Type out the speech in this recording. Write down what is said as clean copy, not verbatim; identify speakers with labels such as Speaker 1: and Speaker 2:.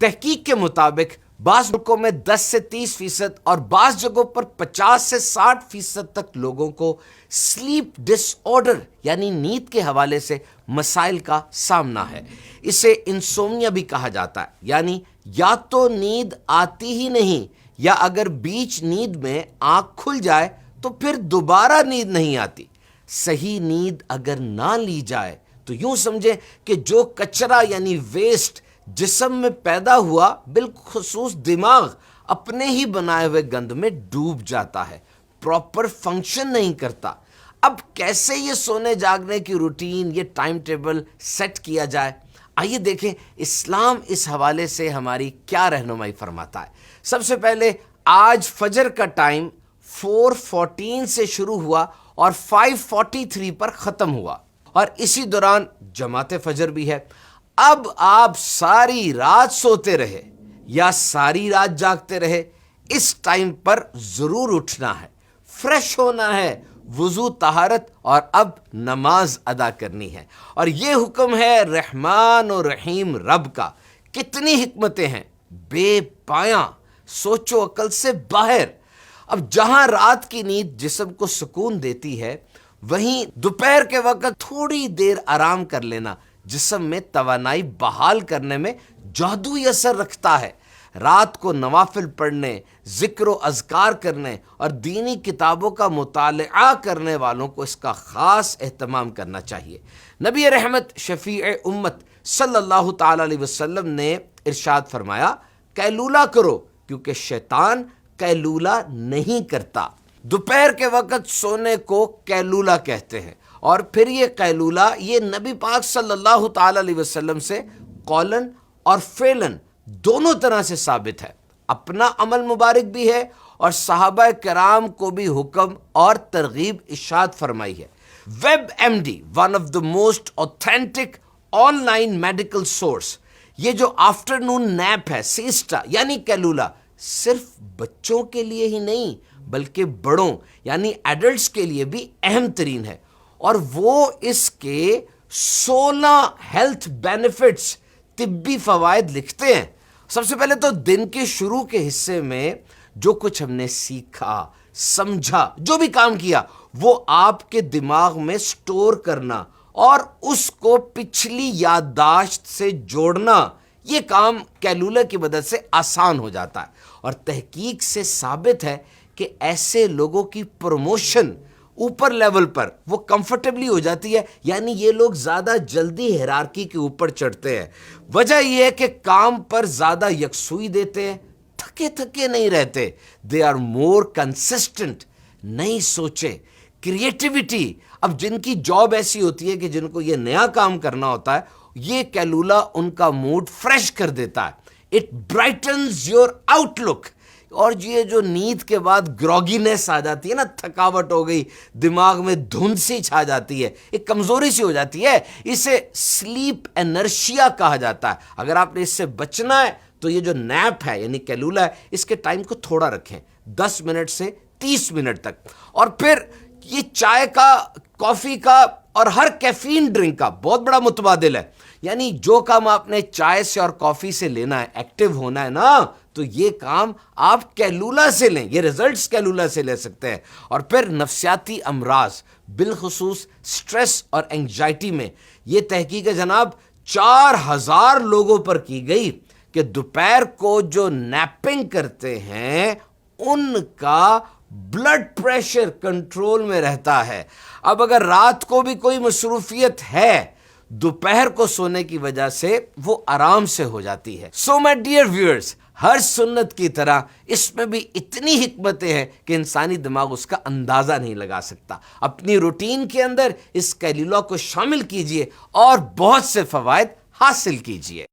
Speaker 1: تحقیق کے مطابق بعض ملکوں میں 10 سے 30% اور بعض جگہوں پر 50 سے 60% تک لوگوں کو سلیپ ڈس آرڈر یعنی نیند کے حوالے سے مسائل کا سامنا ہے۔ اسے انسومنیا بھی کہا جاتا ہے، یعنی یا تو نیند آتی ہی نہیں، یا اگر بیچ نیند میں آنکھ کھل جائے تو پھر دوبارہ نیند نہیں آتی۔ صحیح نیند اگر نہ لی جائے تو یوں سمجھیں کہ جو کچرا یعنی ویسٹ جسم میں پیدا ہوا بالخصوص دماغ اپنے ہی بنائے ہوئے گند میں ڈوب جاتا ہے، پراپر فنکشن نہیں کرتا۔ اب کیسے یہ سونے جاگنے کی روٹین، یہ ٹائم ٹیبل سیٹ کیا جائے؟ آئیے دیکھیں اسلام اس حوالے سے ہماری کیا رہنمائی فرماتا ہے۔ سب سے پہلے آج فجر کا ٹائم 4:14 سے شروع ہوا اور 5:43 پر ختم ہوا، اور اسی دوران جماعت فجر بھی ہے۔ اب آپ ساری رات سوتے رہے یا ساری رات جاگتے رہے، اس ٹائم پر ضرور اٹھنا ہے، فریش ہونا ہے، وضو طہارت اور اب نماز ادا کرنی ہے۔ اور یہ حکم ہے رحمان و رحیم رب کا۔ کتنی حکمتیں ہیں، بے پایاں، سوچ و عقل سے باہر۔ اب جہاں رات کی نیند جسم کو سکون دیتی ہے، وہیں دوپہر کے وقت تھوڑی دیر آرام کر لینا جسم میں توانائی بحال کرنے میں جادوئی اثر رکھتا ہے۔ رات کو نوافل پڑھنے، ذکر و اذکار کرنے اور دینی کتابوں کا مطالعہ کرنے والوں کو اس کا خاص اہتمام کرنا چاہیے۔ نبی رحمت شفیع امت صلی اللہ تعالی علیہ وسلم نے ارشاد فرمایا، قیلولہ کرو کیونکہ شیطان قیلولہ نہیں کرتا۔ دوپہر کے وقت سونے کو قیلولہ کہتے ہیں، اور پھر یہ قیلولہ یہ نبی پاک صلی اللہ تعالی علیہ وسلم سے قولاً اور فعلاً دونوں طرح سے ثابت ہے۔ اپنا عمل مبارک بھی ہے اور صحابہ کرام کو بھی حکم اور ترغیب ارشاد فرمائی ہے۔ WebMD one of the most authentic online medical source, یہ جو آفٹرنون نیپ ہے، سیسٹا یعنی قیلولہ، صرف بچوں کے لیے ہی نہیں بلکہ بڑوں یعنی ایڈلٹس کے لیے بھی اہم ترین ہے، اور وہ اس کے 16 ہیلتھ بینیفٹس، طبی فوائد لکھتے ہیں۔ سب سے پہلے تو دن کے شروع کے حصے میں جو کچھ ہم نے سیکھا، سمجھا، جو بھی کام کیا، وہ آپ کے دماغ میں سٹور کرنا اور اس کو پچھلی یادداشت سے جوڑنا، یہ کام قیلولہ کی مدد سے آسان ہو جاتا ہے۔ اور تحقیق سے ثابت ہے کہ ایسے لوگوں کی پروموشن اوپر لیول پر وہ کمفرٹیبلی ہو جاتی ہے، یعنی یہ لوگ زیادہ جلدی ہیرارکی کے اوپر چڑھتے ہیں۔ وجہ یہ ہے کہ کام پر زیادہ یکسوئی دیتے ہیں، تھکے تھکے نہیں رہتے، دے آر مور کنسسٹنٹ، نئی سوچیں، کریٹیوٹی۔ اب جن کی جاب ایسی ہوتی ہے کہ جن کو یہ نیا کام کرنا ہوتا ہے، یہ قیلولہ ان کا موڈ فریش کر دیتا ہے، اٹ برائٹنز یور آؤٹ لک۔ اور یہ جو نیند کے بعد گروگینس آ جاتی ہے نا، تھکاوٹ ہو گئی، دماغ میں دھند سی چھا جاتی ہے، ایک کمزوری سی ہو جاتی ہے، اسے سلیپ انرشیا کہا جاتا ہے۔ اگر آپ نے اس سے بچنا ہے تو یہ جو نیپ ہے یعنی قیلولہ ہے، اس کے ٹائم کو تھوڑا رکھیں، 10 منٹ سے 30 منٹ تک۔ اور پھر یہ چائے کا، کافی کا اور ہر کیفین ڈرنک کا بہت بڑا متبادل ہے، یعنی جو کام آپ نے چائے سے اور کافی سے لینا ہے، ایکٹیو ہونا ہے نا، تو یہ کام آپ قیلولہ سے لیں، یہ ریزلٹس قیلولہ سے لے سکتے ہیں۔ اور پھر نفسیاتی امراض بالخصوص سٹریس اور انگزائٹی میں یہ تحقیق جناب 4000 لوگوں پر کی گئی کہ دوپہر کو جو نیپنگ کرتے ہیں ان کا بلڈ پریشر کنٹرول میں رہتا ہے۔ اب اگر رات کو بھی کوئی مصروفیت ہے، دوپہر کو سونے کی وجہ سے وہ آرام سے ہو جاتی ہے۔ سو مائی ڈیئر ویورز، ہر سنت کی طرح اس میں بھی اتنی حکمتیں ہیں کہ انسانی دماغ اس کا اندازہ نہیں لگا سکتا۔ اپنی روٹین کے اندر اس قیلولہ کو شامل کیجئے اور بہت سے فوائد حاصل کیجئے۔